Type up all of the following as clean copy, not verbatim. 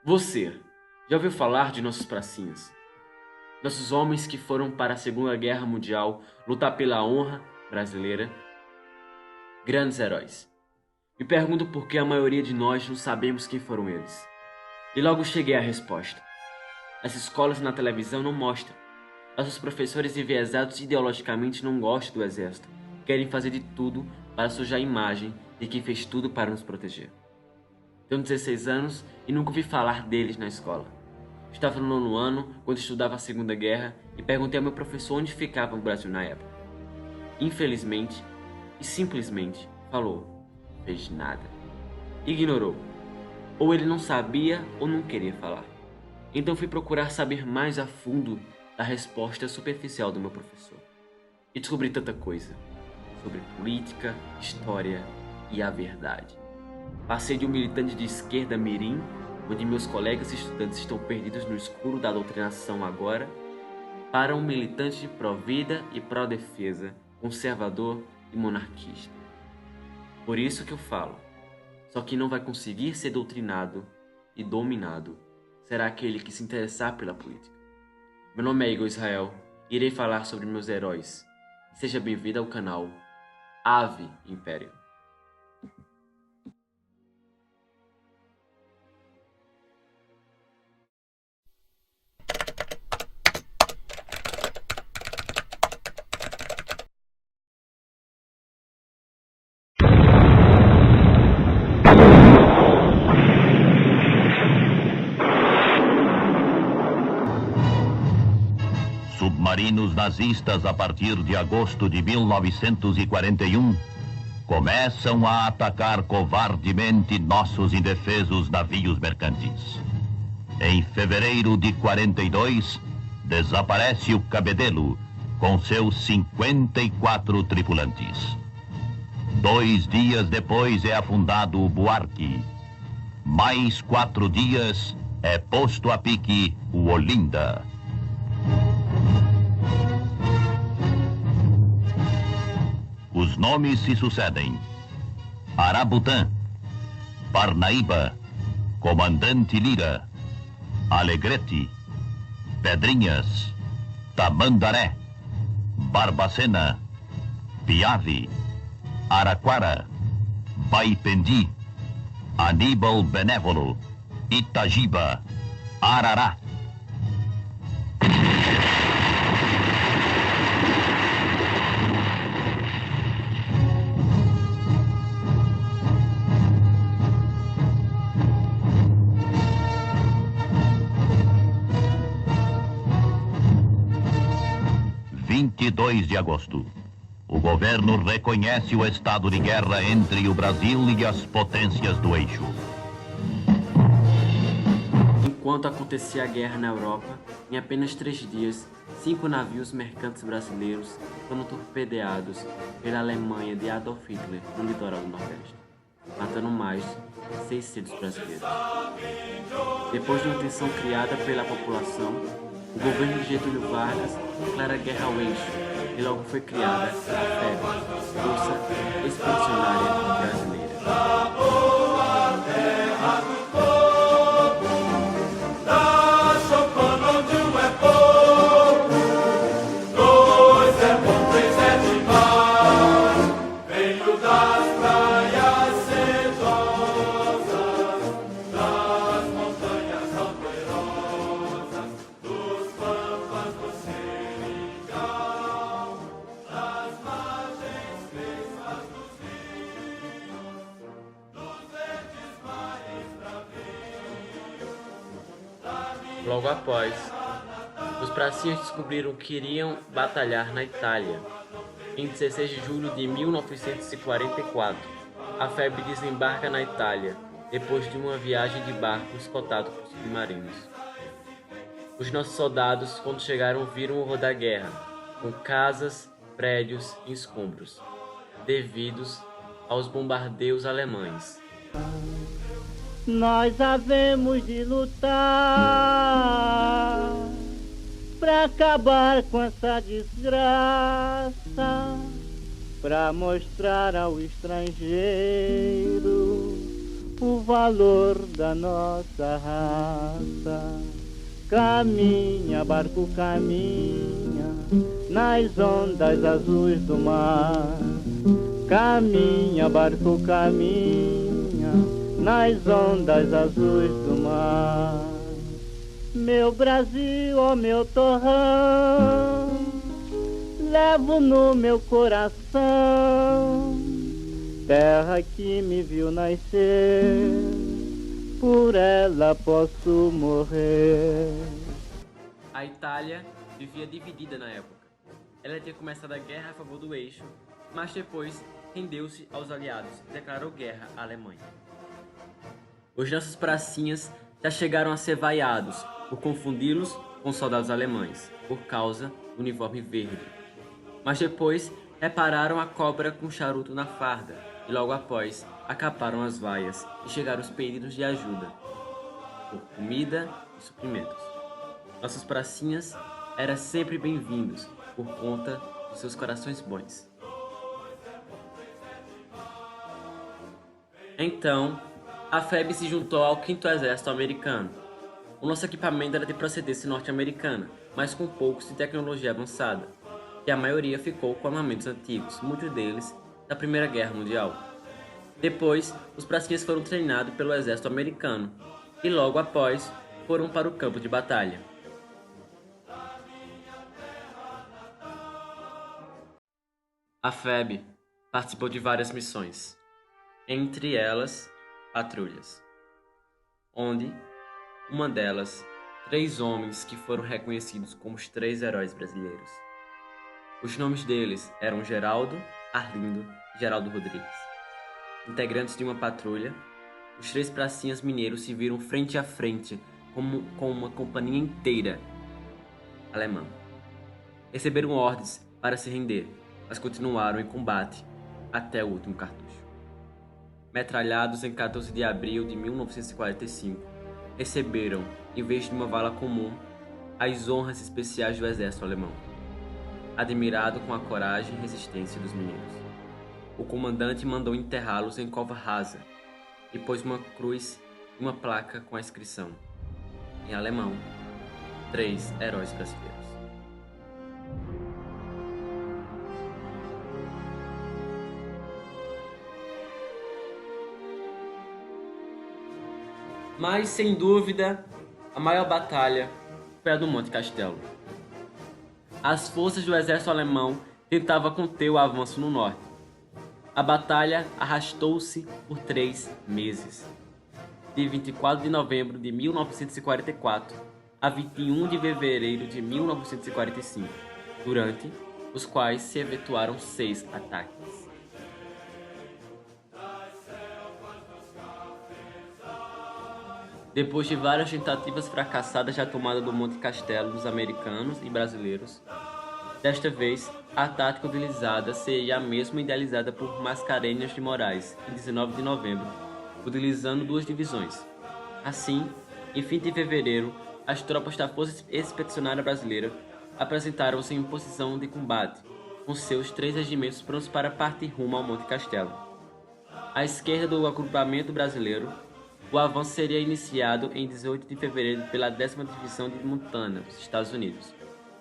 Você já ouviu falar de nossos pracinhas? Nossos homens que foram para a Segunda Guerra Mundial lutar pela honra brasileira? Grandes heróis. Me pergunto por que a maioria de nós não sabemos quem foram eles. E logo cheguei à resposta. As escolas na televisão não mostram. Nossos professores enviesados ideologicamente não gostam do exército. Querem fazer de tudo para sujar a imagem de quem fez tudo para nos proteger. Tenho 16 anos e nunca ouvi falar deles na escola. Estava no 9º ano, quando estudava a Segunda Guerra, e perguntei ao meu professor onde ficava o Brasil na época. Infelizmente, e simplesmente, falou, fez nada. Ignorou. Ou ele não sabia ou não queria falar. Então fui procurar saber mais a fundo da resposta superficial do meu professor. E descobri tanta coisa. Sobre política, história e a verdade. Passei de um militante de esquerda mirim, onde meus colegas e estudantes estão perdidos no escuro da doutrinação agora, para um militante de pró-vida e pró-defesa, conservador e monarquista. Por isso que eu falo, só quem não vai conseguir ser doutrinado e dominado será aquele que se interessar pela política. Meu nome é Igor Israel e irei falar sobre meus heróis. Seja bem-vindo ao canal Ave Império. Submarinos nazistas, a partir de agosto de 1941, começam a atacar covardemente nossos indefesos navios mercantes. Em fevereiro de 42, desaparece o Cabedelo, com seus 54 tripulantes. 2 dias depois é afundado o Buarque. Mais 4 dias é posto a pique o Olinda. Os nomes se sucedem: Arabutã, Parnaíba, Comandante Lira, Alegrete, Pedrinhas, Tamandaré, Barbacena, Piave, Araquara, Baipendi, Aníbal Benévolo, Itagiba, Arará. (22 de agosto). O governo reconhece o estado de guerra entre o Brasil e as potências do eixo. Enquanto acontecia a guerra na Europa, em apenas 3 dias, 5 navios mercantes brasileiros foram torpedeados pela Alemanha de Adolf Hitler no litoral do Nordeste, matando mais de 600 brasileiros. Depois de uma tensão criada pela população, o governo de Getúlio Vargas declara guerra ao eixo e logo foi criada a FEB, Força Expedicionária Brasileira. Logo após, os pracinhas descobriram que iriam batalhar na Itália. Em 16 de julho de 1944, a FEB desembarca na Itália, depois de uma viagem de barco escoltado por submarinos. Os nossos soldados, quando chegaram, viram o horror da guerra, com casas, prédios e escombros, devidos aos bombardeios alemães. Nós havemos de lutar para acabar com essa desgraça, para mostrar ao estrangeiro o valor da nossa raça. Caminha, barco caminha, nas ondas azuis do mar. Caminha, barco caminha, nas ondas azuis do mar. Meu Brasil, ó meu torrão, levo no meu coração, terra que me viu nascer, por ela posso morrer. A Itália vivia dividida na época. Ela tinha começado a guerra a favor do eixo, mas depois rendeu-se aos aliados e declarou guerra à Alemanha. Os nossos pracinhas já chegaram a ser vaiados por confundi-los com soldados alemães, por causa do uniforme verde. Mas depois repararam a cobra com charuto na farda e logo após acaparam as vaias e chegaram os pedidos de ajuda por comida e suprimentos. Nossos pracinhas eram sempre bem-vindos por conta dos seus corações bons. Então, a FEB se juntou ao 5º Exército Americano. O nosso equipamento era de procedência norte-americana, mas com poucos de tecnologia avançada, e a maioria ficou com armamentos antigos, muitos deles da Primeira Guerra Mundial. Depois, os pracinhas foram treinados pelo Exército Americano, e logo após foram para o campo de batalha. A FEB participou de várias missões, entre elas, patrulhas, onde, uma delas, 3 homens que foram reconhecidos como os 3 heróis brasileiros. Os nomes deles eram Geraldo, Arlindo e Geraldo Rodrigues. Integrantes de uma patrulha, os 3 pracinhas mineiros se viram frente a frente com uma companhia inteira alemã. Receberam ordens para se render, mas continuaram em combate até o último cartucho. Metralhados em 14 de abril de 1945, receberam, em vez de uma vala comum, as honras especiais do exército alemão. Admirado com a coragem e resistência dos mineiros, o comandante mandou enterrá-los em cova rasa e pôs uma cruz e uma placa com a inscrição, em alemão, 3 heróis brasileiros. Mas, sem dúvida, a maior batalha foi a do Monte Castelo. As forças do exército alemão tentavam conter o avanço no norte. A batalha arrastou-se por 3 meses, de 24 de novembro de 1944 a 21 de fevereiro de 1945, durante os quais se efetuaram 6 ataques. Depois de várias tentativas fracassadas de tomada do Monte Castelo dos americanos e brasileiros, desta vez a tática utilizada seria a mesma idealizada por Mascarenhas de Moraes, em 19 de novembro, utilizando 2 divisões. Assim, em fim de fevereiro, as tropas da Força Expedicionária Brasileira apresentaram-se em posição de combate, com seus 3 regimentos prontos para partir rumo ao Monte Castelo. À esquerda do agrupamento brasileiro, o avanço seria iniciado em 18 de fevereiro pela 10ª Divisão de Montana, dos Estados Unidos,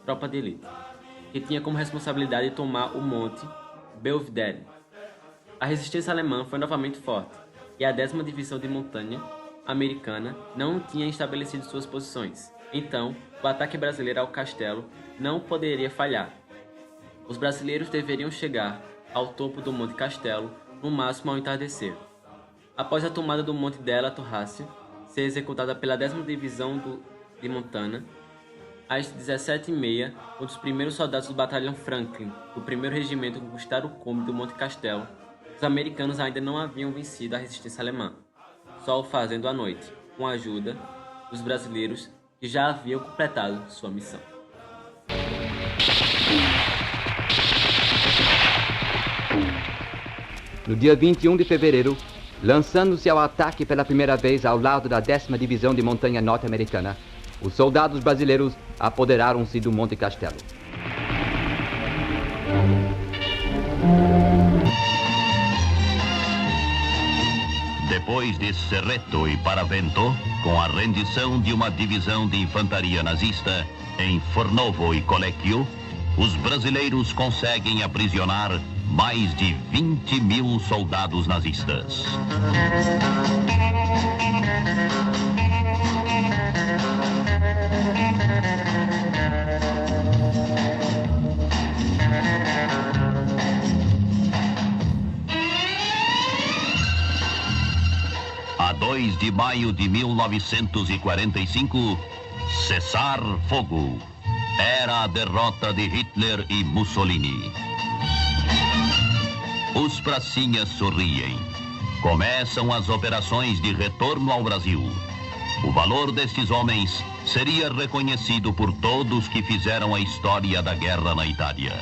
tropa de elite, que tinha como responsabilidade tomar o Monte Belvedere. A resistência alemã foi novamente forte, e a 10ª Divisão de Montanha americana não tinha estabelecido suas posições. Então, o ataque brasileiro ao castelo não poderia falhar. Os brasileiros deveriam chegar ao topo do Monte Castelo no máximo ao entardecer. Após a tomada do Monte della Torrácia ser executada pela 10ª Divisão de Montana, às 17h30, quando os primeiros soldados do Batalhão Franklin, do 1º Regimento, conquistaram o cume do Monte Castelo, os americanos ainda não haviam vencido a resistência alemã, só o fazendo à noite, com a ajuda dos brasileiros que já haviam completado sua missão. No dia 21 de fevereiro, lançando-se ao ataque pela primeira vez ao lado da 10ª Divisão de Montanha norte-americana, os soldados brasileiros apoderaram-se do Monte Castelo. Depois de Cerreto e Paravento, com a rendição de uma divisão de infantaria nazista em Fornovo e Colecchio, os brasileiros conseguem aprisionar mais de 20 mil soldados nazistas. A 2 de maio de 1945, cessar fogo. Era a derrota de Hitler e Mussolini. Os pracinhas sorriem. Começam as operações de retorno ao Brasil. O valor destes homens seria reconhecido por todos que fizeram a história da guerra na Itália.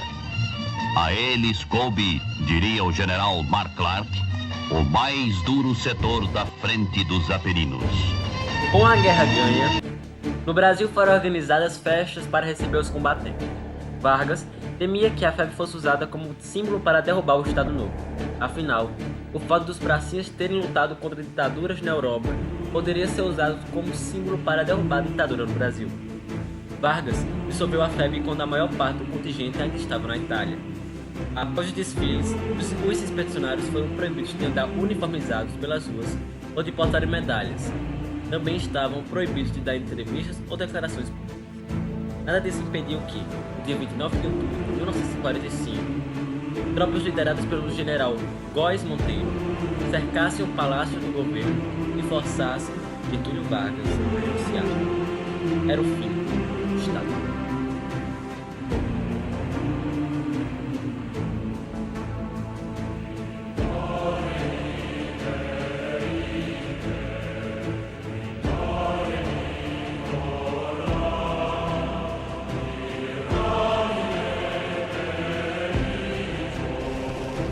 A eles coube, diria o general Mark Clark, o mais duro setor da frente dos Apeninos. Com a guerra ganha, no Brasil foram organizadas festas para receber os combatentes. Vargas temia que a febre fosse usada como símbolo para derrubar o Estado Novo. Afinal, o fato dos pracinhas terem lutado contra ditaduras na Europa poderia ser usado como símbolo para derrubar a ditadura no Brasil. Vargas dissolveu a febre quando a maior parte do contingente ainda estava na Itália. Após os desfiles, os expedicionários foram proibidos de andar uniformizados pelas ruas ou de portar medalhas. Também estavam proibidos de dar entrevistas ou declarações públicas. Nada disso impediu que, no dia 29 de outubro de 1945, tropas lideradas pelo general Góes Monteiro cercassem o palácio do governo e forçassem Getúlio Vargas a renunciar. Era o fim do Estado.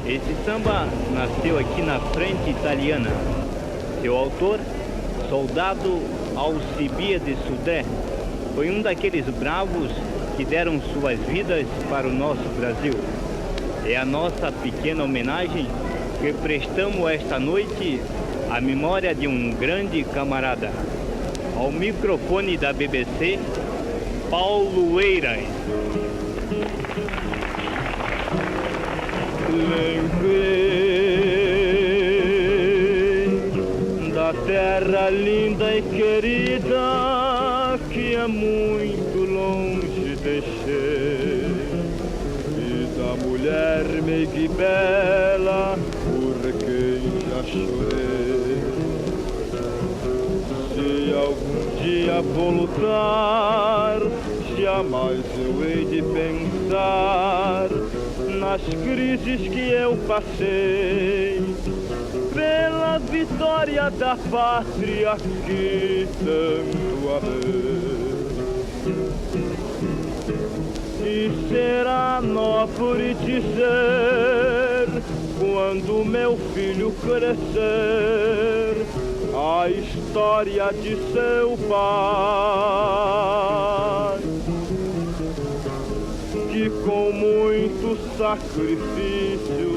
Esse samba nasceu aqui na frente italiana. Seu autor, soldado Alcibiades Sudré, foi um daqueles bravos que deram suas vidas para o nosso Brasil. É a nossa pequena homenagem que prestamos esta noite à memória de um grande camarada. Ao microfone da BBC, Paulo Eiras. Lembrei da terra linda e querida que é muito longe deixei, e da mulher meiga e bela por quem já chorei. Se algum dia voltar, jamais eu hei de pensar nas crises que eu passei, pela vitória da pátria que tanto amei. E será nobre dizer, quando meu filho crescer, a história de seu pai, que com muito sacrifício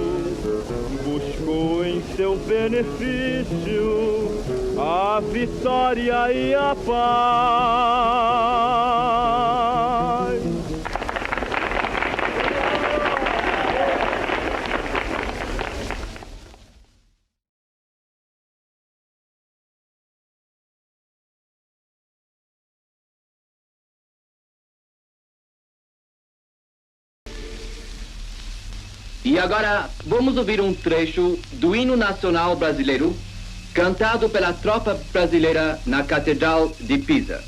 buscou em seu benefício a vitória e a paz. E agora vamos ouvir um trecho do hino nacional brasileiro, cantado pela tropa brasileira na Catedral de Pisa.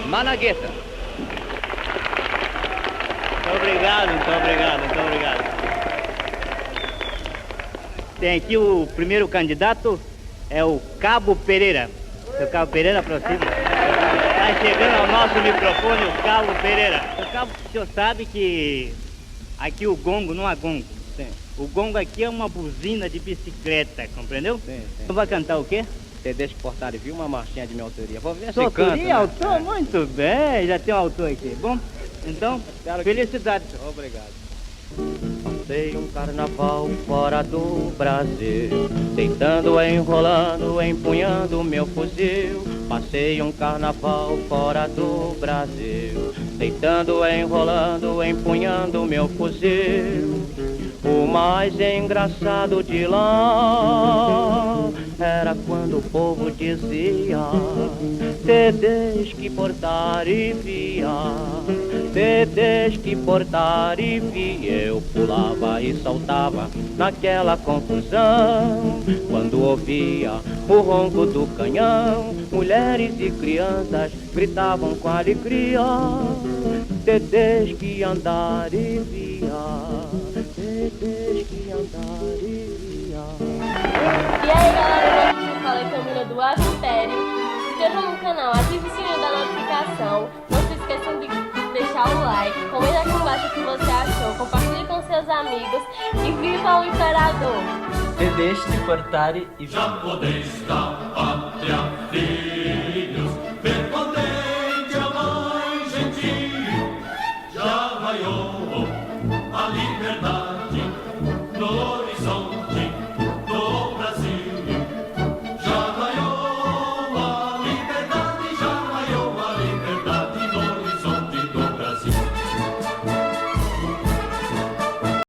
Malagueta. Muito obrigado, muito obrigado, muito obrigado. Tem aqui o primeiro candidato, é o Cabo Pereira. Seu Cabo Pereira, aproxima. Está chegando ao nosso microfone o Cabo Pereira. O Cabo, o senhor sabe que aqui o gongo não há gongo. Sim. O gongo aqui é uma buzina de bicicleta, compreendeu? Sim. Você vai cantar o quê? Você deixa que portar e viu uma marchinha de minha autoria. Vou ver se Sua autoria, canta, né? autor? Muito bem, já tem um autor aqui. Bom, então, felicidades. Obrigado. Passei um carnaval fora do Brasil, deitando, enrolando, empunhando meu fuzil. Passei um carnaval fora do Brasil, deitando, enrolando, empunhando meu fuzil. O mais engraçado de lá era quando o povo dizia: te tens que portar e via, te tens que portar e via. Eu pulava e saltava naquela confusão, quando ouvia o ronco do canhão. Mulheres e crianças gritavam com alegria: te tens que andar e via, te tens que andar e via. E aí galera, eu falo é Camila do Ave Império. Se inscrevam no canal, ative o sininho da notificação. Não se esqueçam de deixar o like, comenta aqui embaixo o que você achou, compartilhe com seus amigos e viva o Imperador! Te deixe de cortar e Já podeis da pátria, filho.